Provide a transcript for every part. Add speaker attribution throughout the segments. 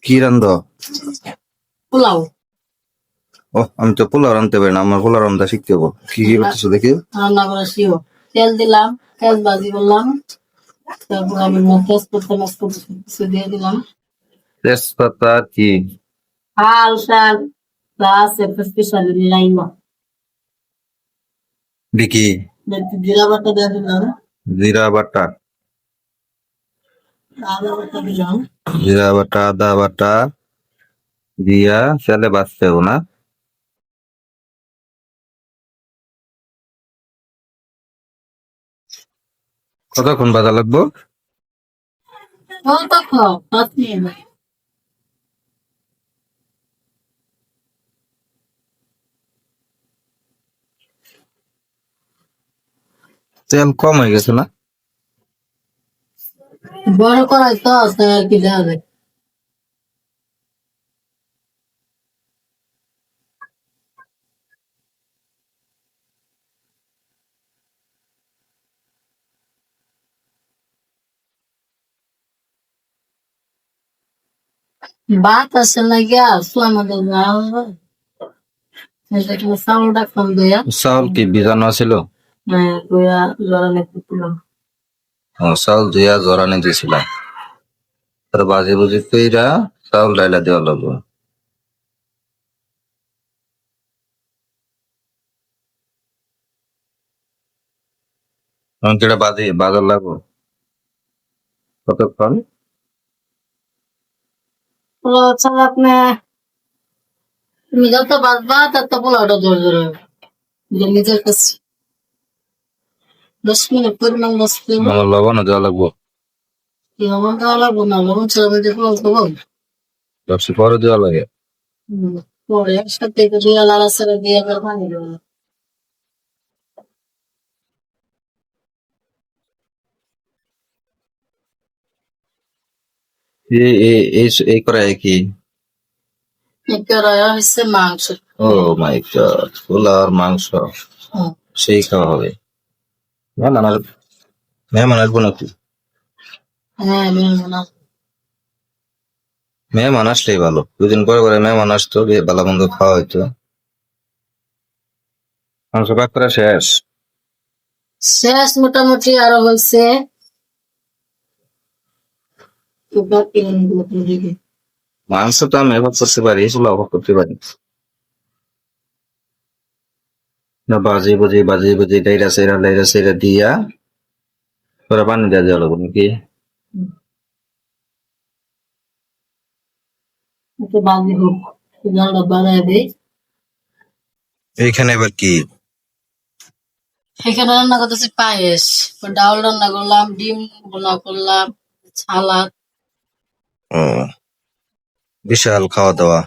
Speaker 1: কি রান্ধ?
Speaker 2: পোলাও।
Speaker 1: আমি তো পোলাও রান্ধতে পারি না, আমার পোলাও রান্ধা শিখতে হবো। কি কি করতেছো দেখি?
Speaker 2: রান্না করে শিও। তেল দিলাম, পেঁয়াজ ভাজি করলাম, তারপর আমি তেজপাতা মাছপাতা কিছু দিয়ে দিলাম।
Speaker 1: তেজপাতা কি?
Speaker 2: হাল শাল যা আছে স্পেশালি লাইন
Speaker 1: দেখি।
Speaker 2: জিরা বাটা দিয়ে দিলাম,
Speaker 1: জিরা বাটা,
Speaker 2: আদা বাটা দিলাম।
Speaker 1: জিরা বাটা, আদা বাটা দিয়া তেলে বাঁচতে হবো না? কতক্ষণ বাজা লাগবো?
Speaker 2: তো খাও 5 মিনিট।
Speaker 1: তেল কম হয়ে গেছে না?
Speaker 2: বড় কড়াই তো আর কি দেওয়া যায়। ভাত আছে না গিয়া সোয়া মধ্যে চাউলটা কম দেয়া
Speaker 1: চাউল কি ভিজানো ছিল?
Speaker 2: ধুয়া জলা নেতে দিলাম।
Speaker 1: চাউল ধুইয়া জরানি দিয়েছিলাম, তার বাজে বুঝি কইরা চাউল ডাইলা দেওয়া লাগবো। কেটা বাজার লাগবো কতক্ষণ?
Speaker 2: পোলাও ছাড়া আপনি তুমি যত বাঁচবা তত পোলাওটা জোর জোর হবে। নিজের কাছে 10 মিনিট পরিমাণ বসতে
Speaker 1: আমার লবণও দেওয়া লাগবো।
Speaker 2: লবণ দেওয়া লাগবো না, লবণ ছাড়া আমি পোলাও খাবো।
Speaker 1: সবচেয়ে পরে দেওয়া লাগে।
Speaker 2: পরে একসাথে দিয়ে লাড়াচাড়া দিয়ে আবার পানি দেবো।
Speaker 1: এই করাই কি?
Speaker 2: কড়াই হচ্ছে মাংস।
Speaker 1: ও মাই গড, পোলাও আর মাংস সেই খাওয়া হবে। মেহমান আসবো নাকি?
Speaker 2: হ্যাঁ
Speaker 1: মেহমান আসলেই ভালো, দুদিন পরে পরে মেহমান আসতো, ভালো মন্দ খাওয়া হইতো। মাংস পাক করা শেষ?
Speaker 2: শেষ মোটামুটি আরো হয়েছে।
Speaker 1: মাংস তো আমি এভাবে করতে পারি, পোলাও অভাব করতে পারি না। বাজি বুঝি লাইরা সেরা দিয়া তোরা পানি দেওয়া দেওয়া লাগবো নাকি?
Speaker 2: বাজি হোক জলটা বাড়ায় দিই।
Speaker 1: এইখানে এবার কি?
Speaker 2: এখানে রান্না করতেছি পায়েস, ডাউল রান্না করলাম, ডিম ভুনা করলাম, সালাদ।
Speaker 1: ও, বিশাল খাওয়া দাওয়া।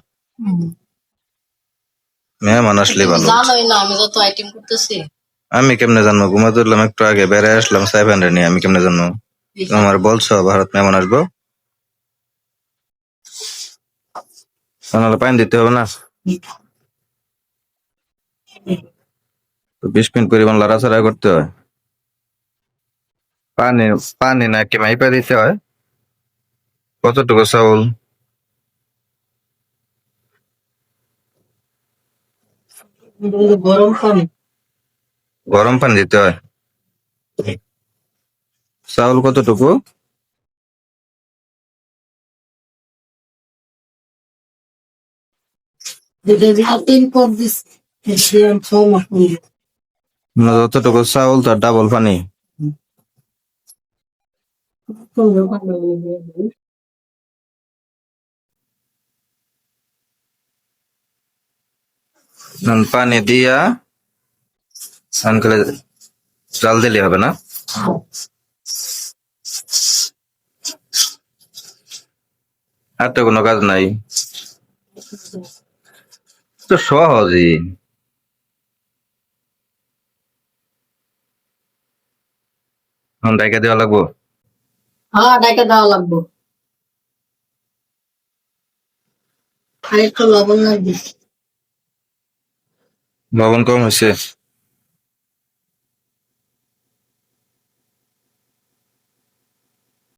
Speaker 1: মেহমান আসলে ভালো।
Speaker 2: জানোই না আমি যত আইটেম করতেছি।
Speaker 1: আমি কেমনে জানবো? ঘুমাতে উঠলাম একটু আগে, বেড়ে আসলাম সাইফান্ডে নিয়ে, আমি কেমনে জানবো? আমার বলছো ভারত মেহমান আসবো, পানি দিতে হবে না? তো 20 মিনিট পরিমাণ লাড়াচাড়া করতে হয়। পানি পানি নাকি মাইপা দিতে হয়? কতটুকু চাউল?
Speaker 2: গরম পানি।
Speaker 1: গরম পানি দিতে হয়। চাউল কতটুকু? যতটুকু চাউল তার ডাবল পানি। পানি দিয়া জাল দিলে হবে না? আর তো কোনো কাজ নাই, তো সহজই। ডাইকা দেওয়া লাগবো?
Speaker 2: হ্যাঁ ডাইকা দেওয়া লাগবে। আর একটু লবণ লাগবে।
Speaker 1: লবণ কম হয়েছে?